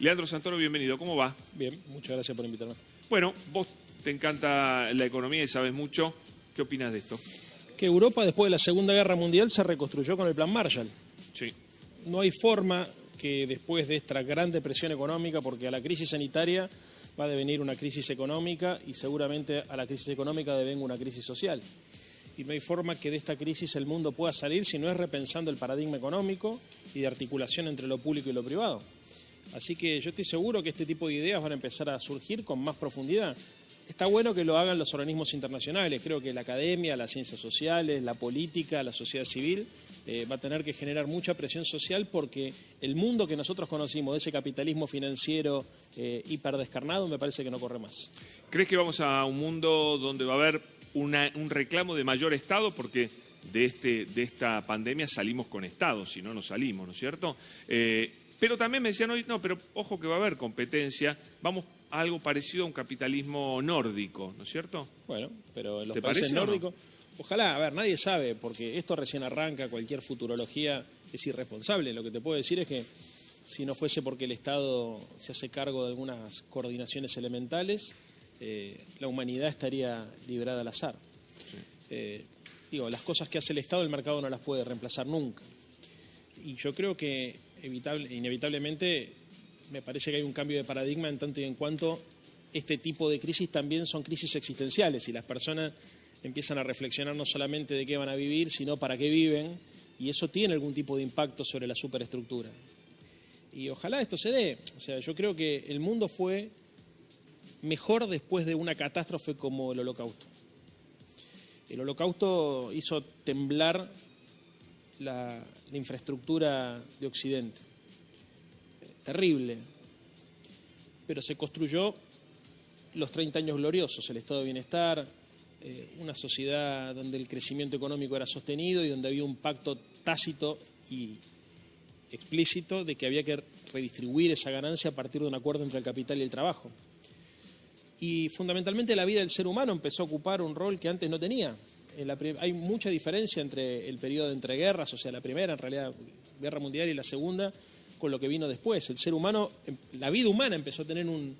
Leandro Santoro, bienvenido. ¿Cómo va? Bien, muchas gracias por invitarme. Bueno, vos te encanta la economía y sabes mucho. ¿Qué opinas de esto? Que Europa, después de la Segunda Guerra Mundial, se reconstruyó con el Plan Marshall. Sí. No hay forma que después de esta gran depresión económica, porque a la crisis sanitaria va a devenir una crisis económica y seguramente a la crisis económica devenga una crisis social. Y no hay forma que de esta crisis el mundo pueda salir si no es repensando el paradigma económico y de articulación entre lo público y lo privado. Así que yo estoy seguro que este tipo de ideas van a empezar a surgir con más profundidad. Está bueno que lo hagan los organismos internacionales. Creo que la academia, las ciencias sociales, la política, la sociedad civil va a tener que generar mucha presión social porque el mundo que nosotros conocimos, de ese capitalismo financiero hiperdescarnado, me parece que no corre más. ¿Crees que vamos a un mundo donde va a haber un reclamo de mayor Estado? Porque de esta pandemia salimos con Estado, si no, no salimos, ¿no es cierto? Pero también me decían hoy, no, pero ojo que va a haber competencia, vamos a algo parecido a un capitalismo nórdico, ¿no es cierto? Bueno, pero en los ¿Te países parece o no? nórdicos, ojalá, a ver, nadie sabe, porque esto recién arranca, cualquier futurología es irresponsable. Lo que te puedo decir es que si no fuese porque el Estado se hace cargo de algunas coordinaciones elementales, la humanidad estaría librada al azar. Sí. Las cosas que hace el Estado, el mercado no las puede reemplazar nunca. Y yo creo que inevitablemente me parece que hay un cambio de paradigma en tanto y en cuanto este tipo de crisis también son crisis existenciales y las personas empiezan a reflexionar no solamente de qué van a vivir, sino para qué viven, y eso tiene algún tipo de impacto sobre la superestructura. Y ojalá esto se dé. O sea, yo creo que el mundo fue mejor después de una catástrofe como el Holocausto. El Holocausto hizo temblar la infraestructura de Occidente. Terrible. Pero se construyó los 30 años gloriosos, el estado de bienestar, una sociedad donde el crecimiento económico era sostenido y donde había un pacto tácito y explícito de que había que redistribuir esa ganancia a partir de un acuerdo entre el capital y el trabajo. Y fundamentalmente la vida del ser humano empezó a ocupar un rol que antes no tenía. Hay mucha diferencia entre el periodo de entreguerras, o sea, la primera, en realidad, guerra mundial y la segunda, con lo que vino después. El ser humano, la vida humana empezó a tener un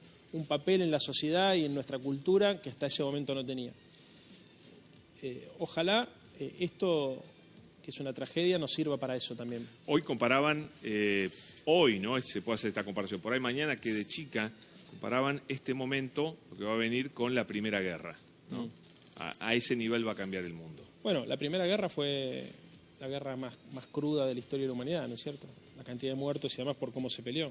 papel en la sociedad y en nuestra cultura que hasta ese momento no tenía. Ojalá esto, que es una tragedia, nos sirva para eso también. Hoy comparaban, hoy, ¿no? Se puede hacer esta comparación, por ahí mañana que de chica comparaban este momento, lo que va a venir, con la Primera Guerra, ¿no? A ese nivel va a cambiar el mundo. Bueno, la Primera Guerra fue la guerra más cruda de la historia de la humanidad, ¿no es cierto? La cantidad de muertos y además por cómo se peleó.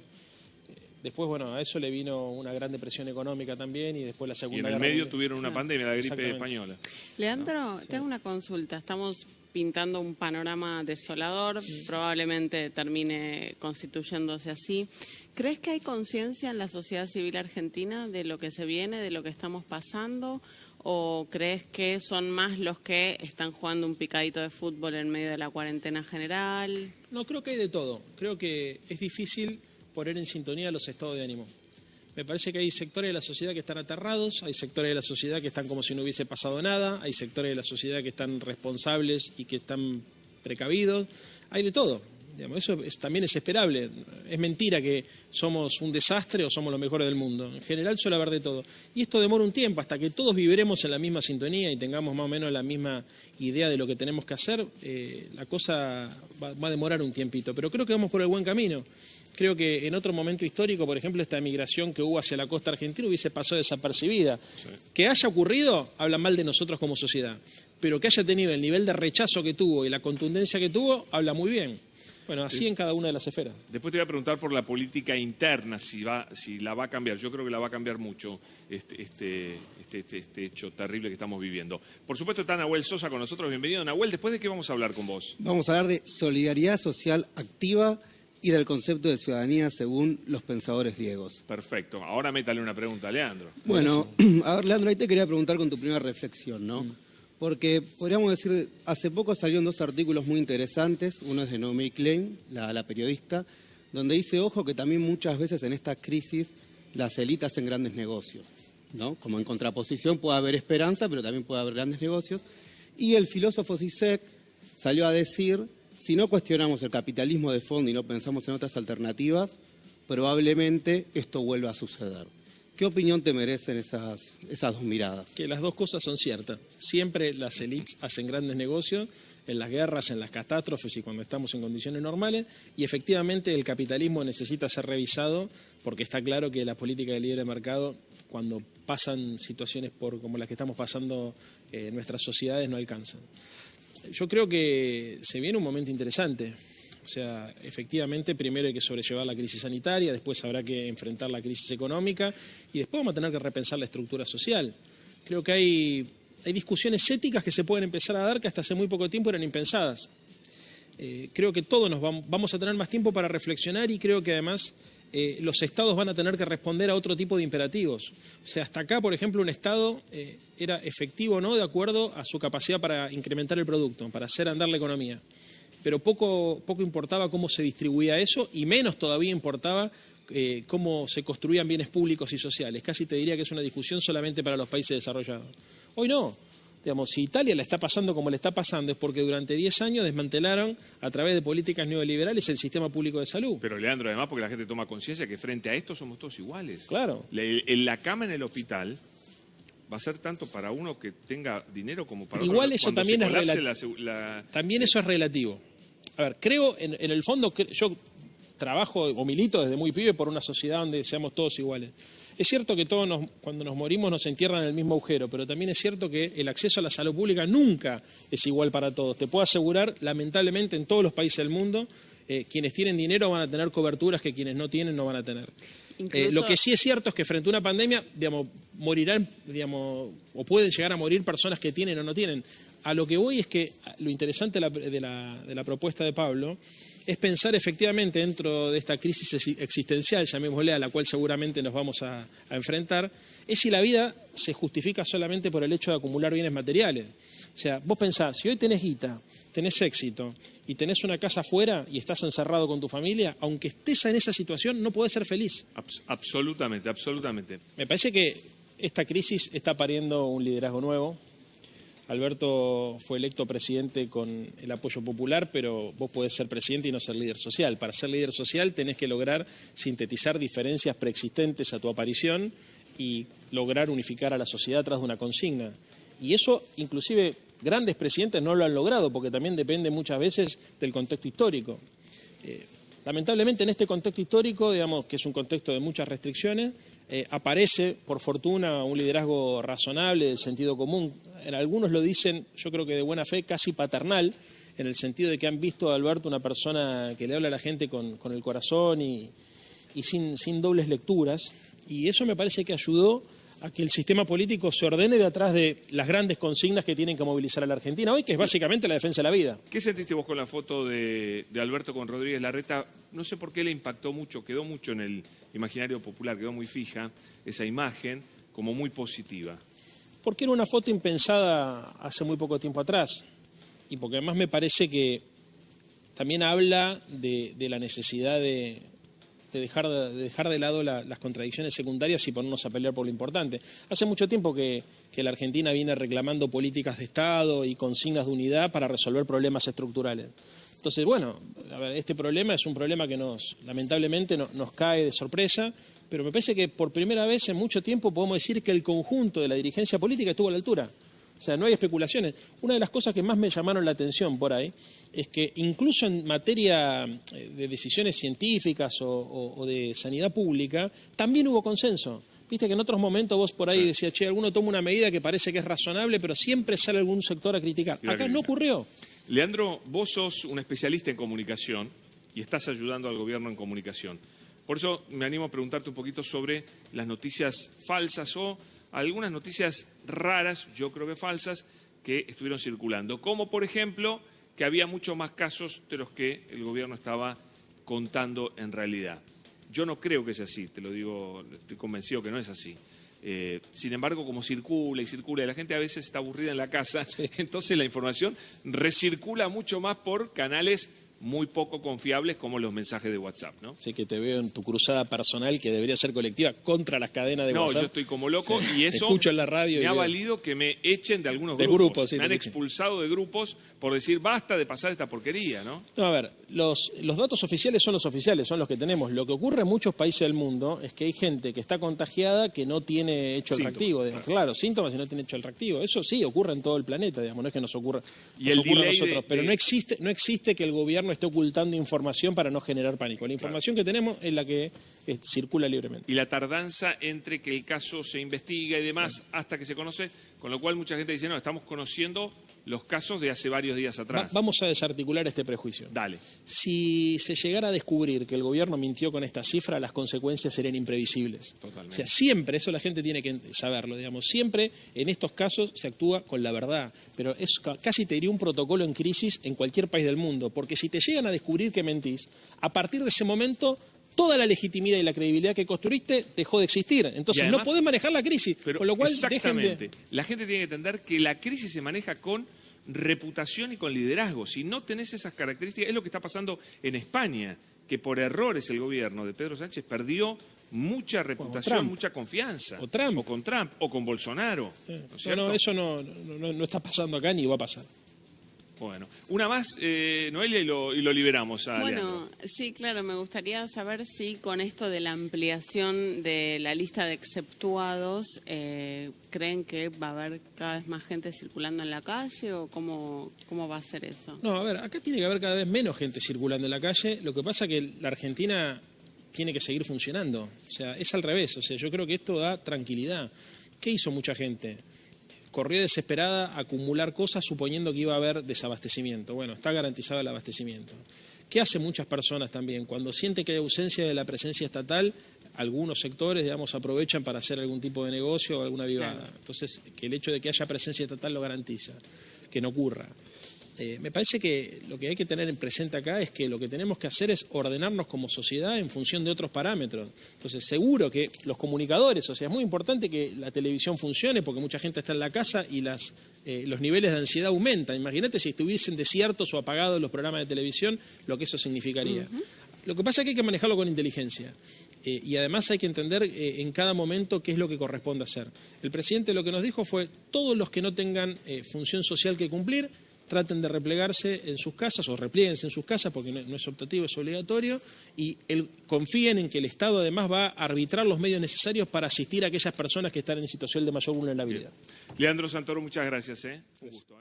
Después, bueno, a eso le vino una gran depresión económica también y después la Segunda Guerra. Y en el medio mundial. tuvieron una pandemia, la gripe española. Leandro, te hago una consulta. Estamos pintando un panorama desolador, probablemente termine constituyéndose así. ¿Crees que hay conciencia en la sociedad civil argentina de lo que se viene, de lo que estamos pasando? ¿O crees que son más los que están jugando un picadito de fútbol en medio de la cuarentena general? No, creo que hay de todo. Creo que es difícil poner en sintonía los estados de ánimo. Me parece que hay sectores de la sociedad que están aterrados, hay sectores de la sociedad que están como si no hubiese pasado nada, hay sectores de la sociedad que están responsables y que están precavidos. Hay de todo. Eso también es esperable. Es mentira que somos un desastre o somos los mejores del mundo. En general suele haber de todo. Y esto demora un tiempo, hasta que todos viviremos en la misma sintonía y tengamos más o menos la misma idea de lo que tenemos que hacer, la cosa va a demorar un tiempito. Pero creo que vamos por el buen camino. Creo que en otro momento histórico, por ejemplo, esta migración que hubo hacia la costa argentina hubiese pasado desapercibida. Sí. Que haya ocurrido, habla mal de nosotros como sociedad. Pero que haya tenido el nivel de rechazo que tuvo y la contundencia que tuvo, habla muy bien. Bueno, así en cada una de las esferas. Después te voy a preguntar por la política interna, si la va a cambiar. Yo creo que la va a cambiar mucho este hecho terrible que estamos viviendo. Por supuesto está Nahuel Sosa con nosotros. Bienvenido, Nahuel. ¿Después de qué vamos a hablar con vos? Vamos a hablar de solidaridad social activa y del concepto de ciudadanía según los pensadores griegos. Perfecto. Ahora métale una pregunta a Leandro. Bueno, a ver, Leandro, ahí te quería preguntar con tu primera reflexión, ¿no? Porque podríamos decir, hace poco salieron dos artículos muy interesantes. Uno es de Naomi Klein, la periodista, donde dice, ojo, que también muchas veces en esta crisis las élites hacen grandes negocios, ¿no? Como en contraposición puede haber esperanza, pero también puede haber grandes negocios. Y el filósofo Zizek salió a decir, si no cuestionamos el capitalismo de fondo y no pensamos en otras alternativas, probablemente esto vuelva a suceder. ¿Qué opinión te merecen esas dos miradas? Que las dos cosas son ciertas. Siempre las élites hacen grandes negocios en las guerras, en las catástrofes y cuando estamos en condiciones normales, y efectivamente el capitalismo necesita ser revisado porque está claro que la política de libre mercado, cuando pasan situaciones como las que estamos pasando en nuestras sociedades, no alcanzan. Yo creo que se viene un momento interesante. O sea, efectivamente, primero hay que sobrellevar la crisis sanitaria, después habrá que enfrentar la crisis económica y después vamos a tener que repensar la estructura social. Creo que hay discusiones éticas que se pueden empezar a dar que hasta hace muy poco tiempo eran impensadas. Creo que todos vamos a tener más tiempo para reflexionar y creo que además los estados van a tener que responder a otro tipo de imperativos. O sea, hasta acá, por ejemplo, un estado era efectivo o no de acuerdo a su capacidad para incrementar el producto, para hacer andar la economía. Pero poco importaba cómo se distribuía eso y menos todavía importaba cómo se construían bienes públicos y sociales. Casi te diría que es una discusión solamente para los países desarrollados. Hoy no. Digamos, si Italia le está pasando como le está pasando es porque durante 10 años desmantelaron a través de políticas neoliberales el sistema público de salud. Pero Leandro, además porque la gente toma conciencia que frente a esto somos todos iguales. Claro. La cama en el hospital va a ser tanto para uno que tenga dinero como para otro. Igual eso también es relativo. También eso es relativo. A ver, creo, en el fondo, yo trabajo o milito desde muy pibe por una sociedad donde seamos todos iguales. Es cierto que todos cuando nos morimos nos entierran en el mismo agujero, pero también es cierto que el acceso a la salud pública nunca es igual para todos. Te puedo asegurar, lamentablemente, en todos los países del mundo, quienes tienen dinero van a tener coberturas que quienes no tienen no van a tener. Lo que sí es cierto es que frente a una pandemia, digamos, morirán, digamos, o pueden llegar a morir personas que tienen o no tienen. A lo que voy es que lo interesante de la propuesta de Pablo es pensar efectivamente dentro de esta crisis existencial, llamémosle, a la cual seguramente nos vamos a enfrentar, es si la vida se justifica solamente por el hecho de acumular bienes materiales. O sea, vos pensás, si hoy tenés guita, tenés éxito y tenés una casa afuera y estás encerrado con tu familia, aunque estés en esa situación, no podés ser feliz. Absolutamente, absolutamente. Me parece que esta crisis está pariendo un liderazgo nuevo. Alberto fue electo presidente con el apoyo popular, pero vos podés ser presidente y no ser líder social. Para ser líder social tenés que lograr sintetizar diferencias preexistentes a tu aparición y lograr unificar a la sociedad tras de una consigna. Y eso, inclusive, grandes presidentes no lo han logrado, porque también depende muchas veces del contexto histórico. Lamentablemente, en este contexto histórico, digamos que es un contexto de muchas restricciones, aparece, por fortuna, un liderazgo razonable, del sentido común. Algunos lo dicen, yo creo que de buena fe, casi paternal, en el sentido de que han visto a Alberto una persona que le habla a la gente con el corazón y sin dobles lecturas. Y eso me parece que ayudó a que el sistema político se ordene de atrás de las grandes consignas que tienen que movilizar a la Argentina hoy, que es básicamente la defensa de la vida. ¿Qué sentiste vos con la foto de Alberto con Rodríguez Larreta? No sé por qué le impactó mucho, quedó mucho en el imaginario popular, quedó muy fija esa imagen como muy positiva. Porque era una foto impensada hace muy poco tiempo atrás y porque además me parece que también habla de la necesidad de dejar de lado las contradicciones secundarias y ponernos a pelear por lo importante. Hace mucho tiempo que la Argentina viene reclamando políticas de Estado y consignas de unidad para resolver problemas estructurales. Entonces, bueno, a ver, este problema es un problema que lamentablemente nos cae de sorpresa, pero me parece que por primera vez en mucho tiempo podemos decir que el conjunto de la dirigencia política estuvo a la altura. O sea, no hay especulaciones. Una de las cosas que más me llamaron la atención por ahí es que incluso en materia de decisiones científicas o de sanidad pública, también hubo consenso. Viste que en otros momentos vos por ahí decías, che, alguno toma una medida que parece que es razonable, pero siempre sale algún sector a criticar. Acá no ocurrió. Leandro, vos sos un especialista en comunicación y estás ayudando al gobierno en comunicación. Por eso me animo a preguntarte un poquito sobre las noticias falsas o algunas noticias raras, yo creo que falsas, que estuvieron circulando. Como, por ejemplo, que había muchos más casos de los que el gobierno estaba contando en realidad. Yo no creo que sea así, te lo digo, estoy convencido que no es así. Sin embargo, como circula y la gente a veces está aburrida en la casa, entonces la información recircula mucho más por canales muy poco confiables como los mensajes de WhatsApp, ¿no? Sé que te veo en tu cruzada personal que debería ser colectiva contra las cadenas de No, WhatsApp. yo estoy como loco Sí. y eso Escucho en la radio me ha veo. valido que me echen de algunos De grupos. grupos, sí, me han te echen. expulsado de grupos por decir basta de pasar esta porquería, ¿no? No, a ver, los datos oficiales son los oficiales, son los que tenemos. Lo que ocurre en muchos países del mundo es que hay gente que está contagiada que no tiene hecho el Síntomas, reactivo. Claro, síntomas y no tiene hecho el reactivo. Eso sí ocurre en todo el planeta, digamos, no es que nos ocurra, Y nos el ocurra a delay nosotros. de- Pero no existe que el gobierno esté ocultando información para no generar pánico. La información que tenemos es la que circula libremente. Y la tardanza entre que el caso se investiga y demás hasta que se conoce, con lo cual mucha gente dice, no, estamos conociendo los casos de hace varios días atrás. Vamos a desarticular este prejuicio. Dale. Si se llegara a descubrir que el gobierno mintió con esta cifra, las consecuencias serían imprevisibles. Totalmente. O sea, siempre, eso la gente tiene que saberlo, digamos, siempre en estos casos se actúa con la verdad, pero es casi te diría un protocolo en crisis en cualquier país del mundo, porque si te llegan a descubrir que mentís, a partir de ese momento toda la legitimidad y la credibilidad que construiste dejó de existir. Entonces además, no podés manejar la crisis, Pero con lo cual exactamente, dejen de... la gente tiene que entender que la crisis se maneja con reputación y con liderazgo. Si no tenés esas características, es lo que está pasando en España, que por errores el gobierno de Pedro Sánchez perdió mucha reputación, Trump. mucha confianza. O Trump. O con Trump, o con Bolsonaro. ¿no es No, cierto? no, eso no está pasando acá ni va a pasar. Bueno, una más, Noelia, y lo liberamos a Leandro. Bueno, sí, claro, me gustaría saber si con esto de la ampliación de la lista de exceptuados, ¿creen que va a haber cada vez más gente circulando en la calle o cómo va a ser eso? No, a ver, acá tiene que haber cada vez menos gente circulando en la calle. Lo que pasa es que la Argentina tiene que seguir funcionando. O sea, es al revés. O sea, yo creo que esto da tranquilidad. ¿Qué hizo mucha gente? Corrió desesperada a acumular cosas suponiendo que iba a haber desabastecimiento. Bueno, está garantizado el abastecimiento. ¿Qué hacen muchas personas también? Cuando sienten que hay ausencia de la presencia estatal, algunos sectores, digamos, aprovechan para hacer algún tipo de negocio o alguna vivada. Claro. Entonces, que el hecho de que haya presencia estatal lo garantiza, que no ocurra. Me parece que lo que hay que tener en presente acá es que lo que tenemos que hacer es ordenarnos como sociedad en función de otros parámetros. Entonces, seguro que los comunicadores, o sea, es muy importante que la televisión funcione porque mucha gente está en la casa y los niveles de ansiedad aumentan. Imagínate si estuviesen desiertos o apagados los programas de televisión, lo que eso significaría. Lo que pasa es que hay que manejarlo con inteligencia. Y además hay que entender en cada momento qué es lo que corresponde hacer. El presidente lo que nos dijo fue, todos los que no tengan función social que cumplir, traten de replegarse en sus casas o replieguense en sus casas porque no es optativo, es obligatorio y confíen en que el Estado además va a arbitrar los medios necesarios para asistir a aquellas personas que están en situación de mayor vulnerabilidad. Leandro Santoro, muchas gracias. Un gusto.